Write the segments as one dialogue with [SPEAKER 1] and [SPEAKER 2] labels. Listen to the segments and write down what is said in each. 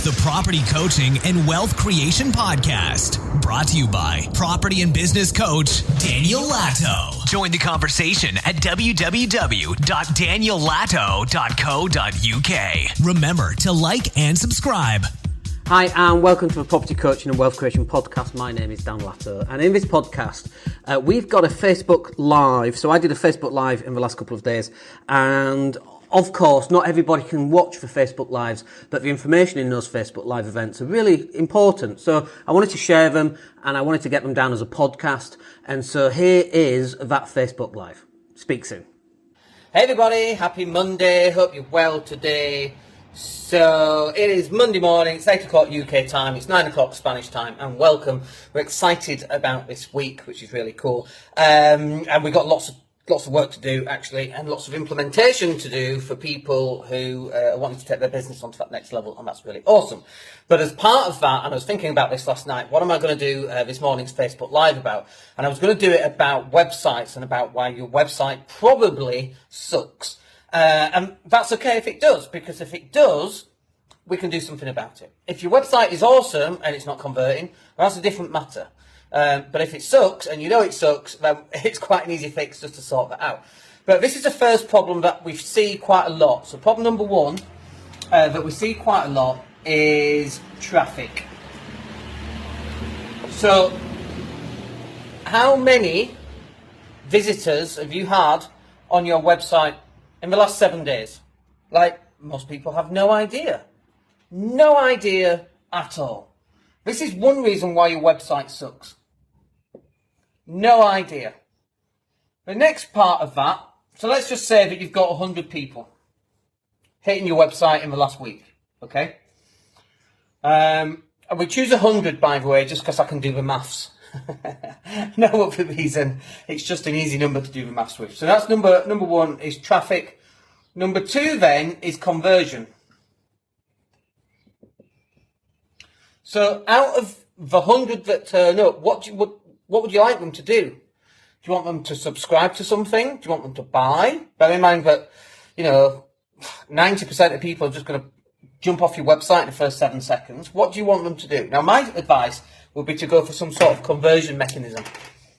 [SPEAKER 1] the Property Coaching and Wealth Creation Podcast. Brought to you by property and business coach Daniel Latto. Join the conversation at www.daniellatto.co.uk. Remember to like and subscribe.
[SPEAKER 2] Hi and welcome to the Property Coaching and Wealth Creation Podcast. My name is Dan Latto, and in this podcast we've got a Facebook Live. So I did a Facebook Live in the last couple of days, and of course not everybody can watch the Facebook Lives, but the information in those Facebook Live events are really important. So I wanted to share them and I wanted to get them down as a podcast, and so here is that Facebook Live. Speak soon.
[SPEAKER 3] Hey everybody, happy Monday, hope you're well today. So it is Monday morning, it's 8 o'clock UK time, it's 9 o'clock Spanish time, and welcome. We're excited about this week, which is really cool. And we've got lots of work to do actually, and lots of implementation to do for people who are wanting to take their business onto that next level, and that's really awesome. But as part of that, and I was thinking about this last night, what am I going to do this morning's Facebook Live about? And I was going to do it about websites and about why your website probably sucks. And that's okay if it does, because if it does, we can do something about it. If your website is awesome and it's not converting, that's a different matter. But if it sucks, and you know it sucks, then it's quite an easy fix just to sort that out. But this is the first problem that we see quite a lot. So problem number one that we see quite a lot is traffic. So how many visitors have you had on your website in the last 7 days? Like, most people have no idea. No idea at all. This is one reason why your website sucks. No idea. The next part of that, so let's just say that you've got 100 people hitting your website in the last week, okay? And we choose 100, by the way, just because I can do the maths. No other reason. It's just an easy number to do the maths with. So that's number one is traffic. Number two then is conversion. So out of the 100 that turn up, what would you like them to do? Do you want them to subscribe to something? Do you want them to buy? Bear in mind that, 90% of people are just going to jump off your website in the first 7 seconds. What do you want them to do? Now, my advice would be to go for some sort of conversion mechanism.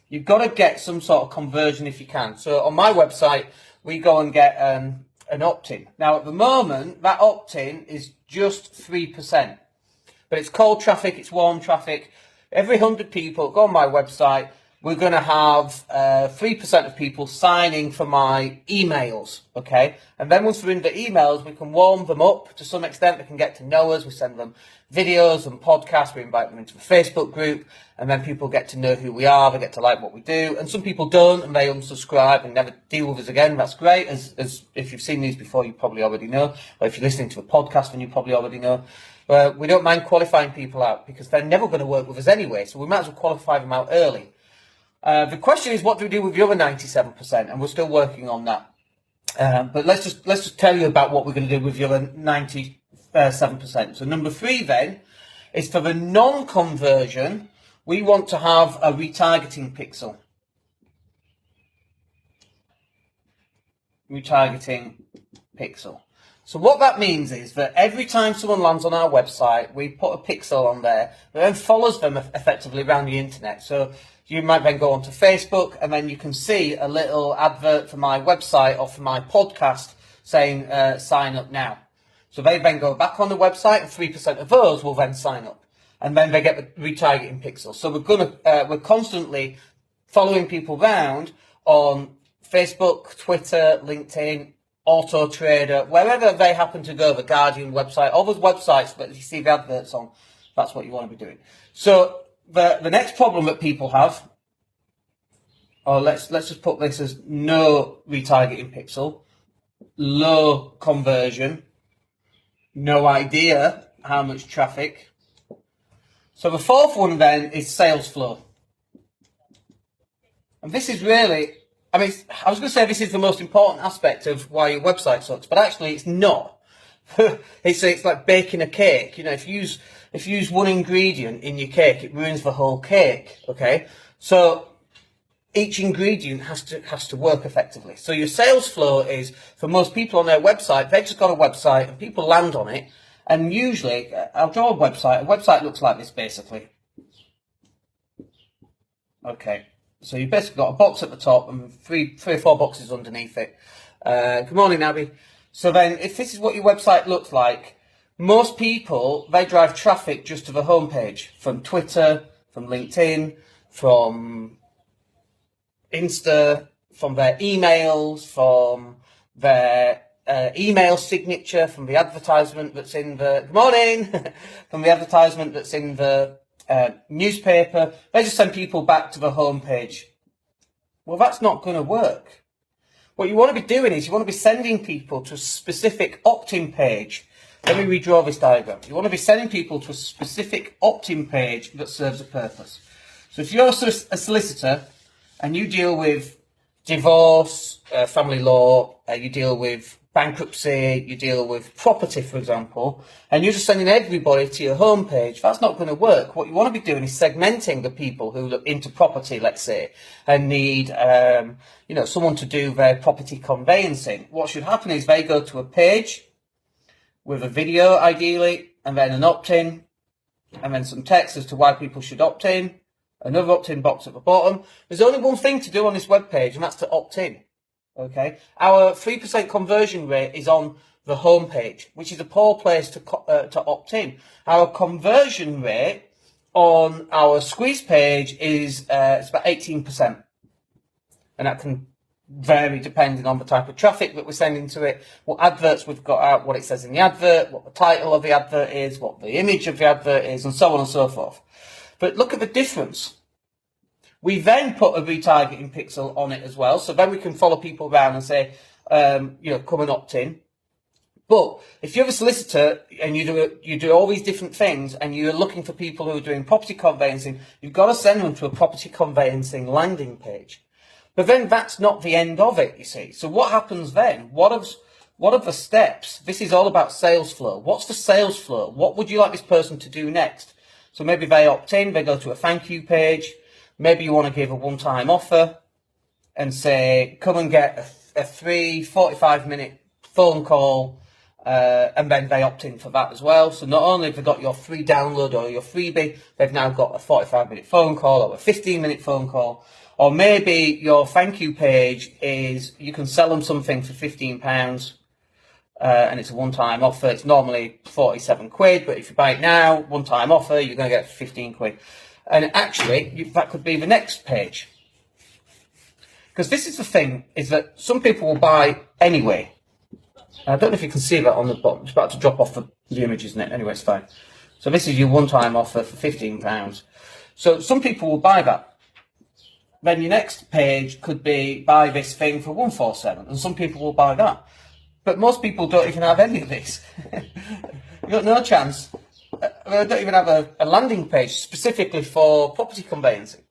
[SPEAKER 3] You've got to get some sort of conversion if you can. So on my website, we go and get an opt-in. Now, at the moment, that opt-in is just 3%. But it's cold traffic, it's warm traffic. Every 100 people go on my website, we're going to have 3% of people signing for my emails, okay? And then once we're in the emails, we can warm them up to some extent. They can get to know us. We send them videos and podcasts. We invite them into the Facebook group, and then people get to know who we are. They get to like what we do. And some people don't, and they unsubscribe and never deal with us again. That's great. As if you've seen these before, you probably already know. Or if you're listening to a podcast, then you probably already know. We don't mind qualifying people out because they're never going to work with us anyway. So we might as well qualify them out early. The question is, what do we do with the other 97%? And we're still working on that. But let's just tell you about what we're going to do with the other 97%. So number three then is for the non-conversion, we want to have a retargeting pixel. Retargeting pixel. So what that means is that every time someone lands on our website, we put a pixel on there that then follows them effectively around the internet. So you might then go onto Facebook, and then you can see a little advert for my website or for my podcast saying sign up now. So they then go back on the website, and 3% of those will then sign up, and then they get the retargeting pixel. So we're constantly following people around on Facebook, Twitter, LinkedIn, Auto Trader, wherever they happen to go, the Guardian website, all those websites that you see the adverts on, that's what you want to be doing. So the next problem that people have, or let's just put this as no retargeting pixel, low conversion, no idea how much traffic. So the fourth one then is sales flow. And this is really, I was going to say this is the most important aspect of why your website sucks, but actually it's not. It's like baking a cake. If you use one ingredient in your cake, it ruins the whole cake. Okay, so each ingredient has to work effectively. So your sales flow is, for most people on their website, they've just got a website and people land on it, And usually, I'll draw a website. A website looks like this, basically. Okay, so you've basically got a box at the top and three or four boxes underneath it. Good morning, Abby. So then, if this is what your website looks like, most people, they drive traffic just to the homepage from Twitter, from LinkedIn, from Insta, from their emails, from their email signature, from the advertisement that's in the good morning, from the advertisement that's in the newspaper. They just send people back to the homepage. Well, that's not going to work. What you want to be doing is you want to be sending people to a specific opt-in page. Let me redraw this diagram. You want to be sending people to a specific opt-in page that serves a purpose. So if you're a solicitor and you deal with divorce, family law, you deal with bankruptcy, you deal with property, for example, and you're just sending everybody to your homepage, that's not going to work. What you want to be doing is segmenting the people who look into property, let's say, and need, someone to do their property conveyancing. What should happen is they go to a page with a video, ideally, and then an opt-in, and then some text as to why people should opt in, another opt-in box at the bottom. There's only one thing to do on this web page, and that's to opt in. Okay, our 3% conversion rate is on the home page, which is a poor place to opt in. Our conversion rate on our squeeze page is it's about 18%, and that can vary depending on the type of traffic that we're sending to it, what adverts we've got out, what it says in the advert, what the title of the advert is, what the image of the advert is, and so on and so forth. But look at the difference. We then put a retargeting pixel on it as well, so then we can follow people around and say, come and opt in. But if you're a solicitor and you do all these different things and you're looking for people who are doing property conveyancing, you've got to send them to a property conveyancing landing page. But then that's not the end of it, you see. So what happens then? What are the steps? This is all about sales flow. What's the sales flow? What would you like this person to do next? So maybe they opt in, they go to a thank you page. Maybe you want to give a one-time offer and say, come and get a 45-minute phone call, and then they opt in for that as well. So not only have they got your free download or your freebie, they've now got a 45-minute phone call or a 15-minute phone call. Or maybe your thank you page is you can sell them something for £15, and it's a one-time offer. It's normally 47 quid, but if you buy it now, one-time offer, you're going to get 15 quid. And actually, that could be the next page. Because this is the thing, is that some people will buy anyway. I don't know if you can see that on the bottom. It's about to drop off the image, isn't it? Anyway, it's fine. So this is your one-time offer for £15. So some people will buy that. Then your next page could be buy this thing for £147, and some people will buy that. But most people don't even have any of this. You've got no chance. I don't even have a landing page specifically for property conveyancing.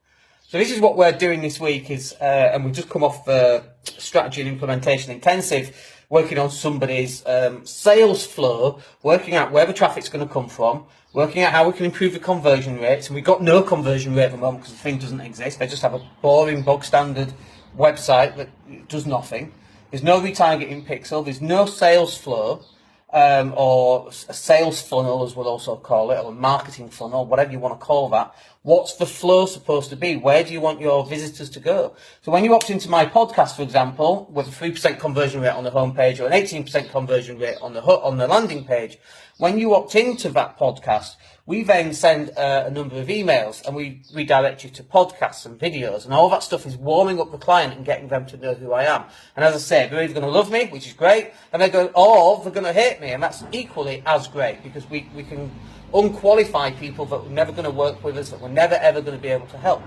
[SPEAKER 3] So this is what we're doing this week is, and we've just come off the strategy and implementation intensive, working on somebody's sales flow, working out where the traffic's going to come from, working out how we can improve the conversion rates. And we've got no conversion rate at the moment because the thing doesn't exist. They just have a boring, bog standard website that does nothing. There's no retargeting pixel. There's no sales flow. Or a sales funnel, as we'll also call it, or a marketing funnel, whatever you want to call that. What's the flow supposed to be? Where do you want your visitors to go? So when you opt into my podcast, for example, with a 3% conversion rate on the homepage or an 18% conversion rate on the landing page, when you opt into that podcast, we then send a number of emails and we redirect you to podcasts and videos, and all that stuff is warming up the client and getting them to know who I am. And as I say, they're either going to love me, which is great, and or they're going to hate me, and that's equally as great, because we can unqualify people that were never going to work with us, that we're never ever going to be able to help.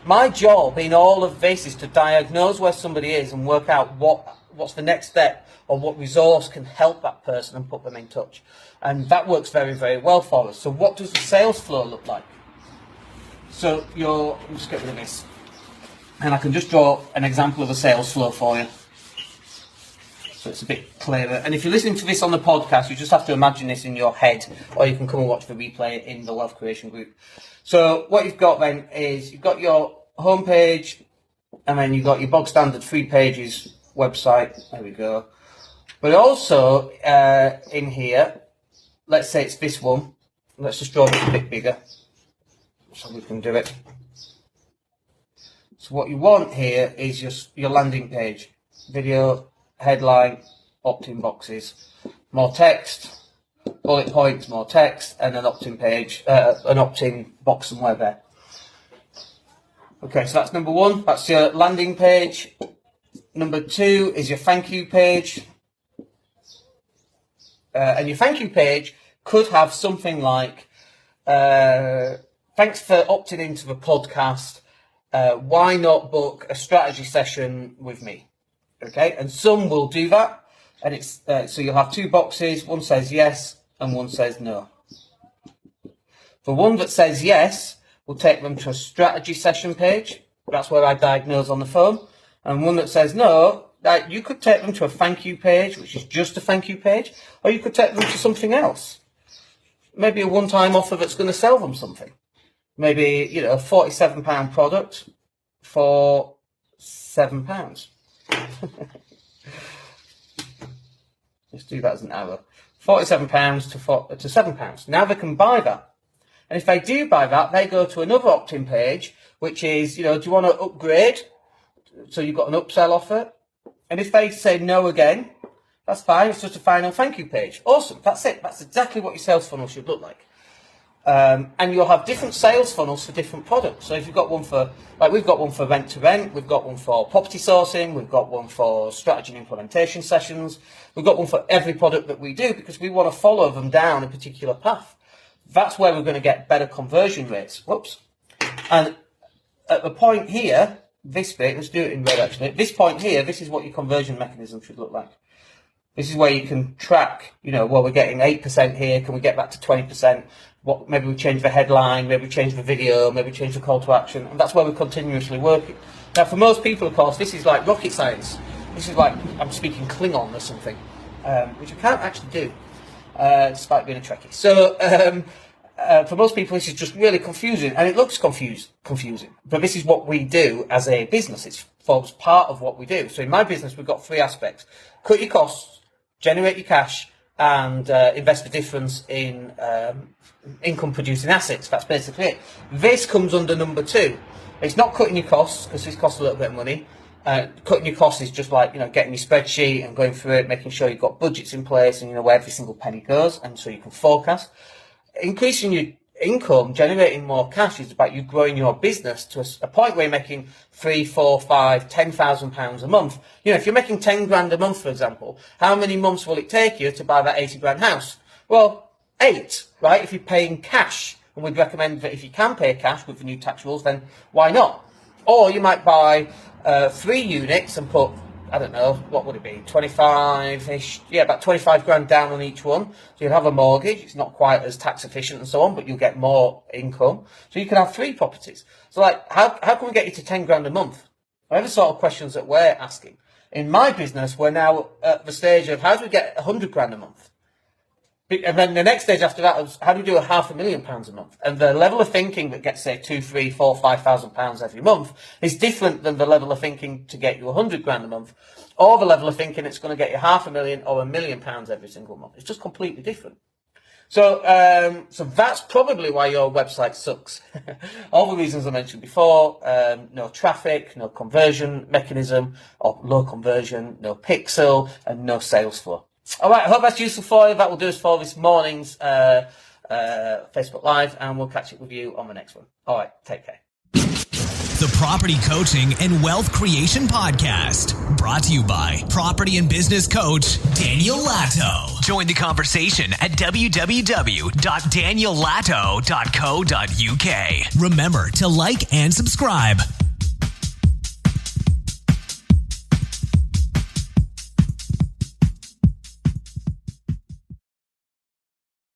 [SPEAKER 3] My job in all of this is to diagnose where somebody is and work out what's the next step or what resource can help that person and put them in touch. And that works very, very well for us. So what does the sales flow look like? So I'm just get rid of this. And I can just draw an example of a sales flow for you, so it's a bit clearer. And if you're listening to this on the podcast, you just have to imagine this in your head, or you can come and watch the replay in the Wealth Creation group. So what you've got then is you've got your homepage, and then you've got your bog standard 3 pages website. There we go. But also in here, let's say it's this one. Let's just draw it a bit bigger so we can do it. So what you want here is just your landing page. Video, headline, opt-in boxes, more text, bullet points, more text, and an opt-in page, an opt-in box somewhere there. Okay, so that's number one. That's your landing page. Number two is your thank you page. And your thank you page could have something like, thanks for opting into the podcast. Why not book a strategy session with me? Okay, and some will do that. And it's so you'll have two boxes. One says yes and one says no. The one that says yes will take them to a strategy session page. That's where I diagnose on the phone. And one that says no, you could take them to a thank you page, which is just a thank you page, or you could take them to something else. Maybe a one-time offer that's going to sell them something. Maybe, a £47 product for £7. Let's do that as an arrow. £47 to £7. Now they can buy that. And if they do buy that, they go to another opt-in page, which is, do you want to upgrade? So you've got an upsell offer. And if they say no again, that's fine. It's just a final thank you page. Awesome. That's it. That's exactly what your sales funnel should look like. And you'll have different sales funnels for different products. So if you've got one for, we've got one for rent to rent, we've got one for property sourcing, we've got one for strategy and implementation sessions, we've got one for every product that we do because we want to follow them down a particular path. That's where we're going to get better conversion rates. Whoops. And at the point here, this bit, let's do it in red actually. At this point here, this is what your conversion mechanism should look like. This is where you can track, well, we're getting 8% here. Can we get back to 20%? Maybe we change the headline, maybe we change the video, maybe we change the call to action. And that's where we're continuously working. Now, for most people, of course, this is like rocket science. This is like I'm speaking Klingon or something, which I can't actually do, despite being a Trekkie. So, for most people, this is just really confusing, and it looks confusing. But this is what we do as a business. It forms part of what we do. So in my business, we've got three aspects: cut your costs, generate your cash, and invest the difference in income-producing assets. That's basically it. This comes under number two. It's not cutting your costs, because this costs a little bit of money. Cutting your costs is just like, getting your spreadsheet and going through it, making sure you've got budgets in place and where every single penny goes, and so you can forecast. Increasing your income, generating more cash, is about you growing your business to a point where you're making £3,000, £4,000, £5,000, £10,000 a month. If you're making 10 grand a month, for example, how many months will it take you to buy that 80 grand house? Well, 8, right? If you're paying cash, and we'd recommend that if you can pay cash with the new tax rules, then why not? Or you might buy 3 units and put, I don't know, what would it be, 25-ish, about 25 grand down on each one. So you'll have a mortgage. It's not quite as tax efficient and so on, but you'll get more income. So you can have 3 properties. So how can we get you to 10 grand a month? They're the sort of questions that we're asking. In my business, we're now at the stage of how do we get 100 grand a month? And then the next stage after that is how do we do £500,000 a month? And the level of thinking that gets, say, £2,000, £3,000, £4,000, £5,000 every month is different than the level of thinking to get you 100 grand a month, or the level of thinking it's going to get you £500,000 or £1 million every single month. It's just completely different. So, so that's probably why your website sucks. All the reasons I mentioned before: no traffic, no conversion mechanism, or low conversion, no pixel, and no sales flow. All right, I hope that's useful for you. That will do us for this morning's Facebook Live, and we'll catch up with you on the next one. All right, take care.
[SPEAKER 1] The Property Coaching and Wealth Creation Podcast, brought to you by property and business coach Daniel Latto. Join the conversation at www.daniellatto.co.uk. Remember to like and subscribe.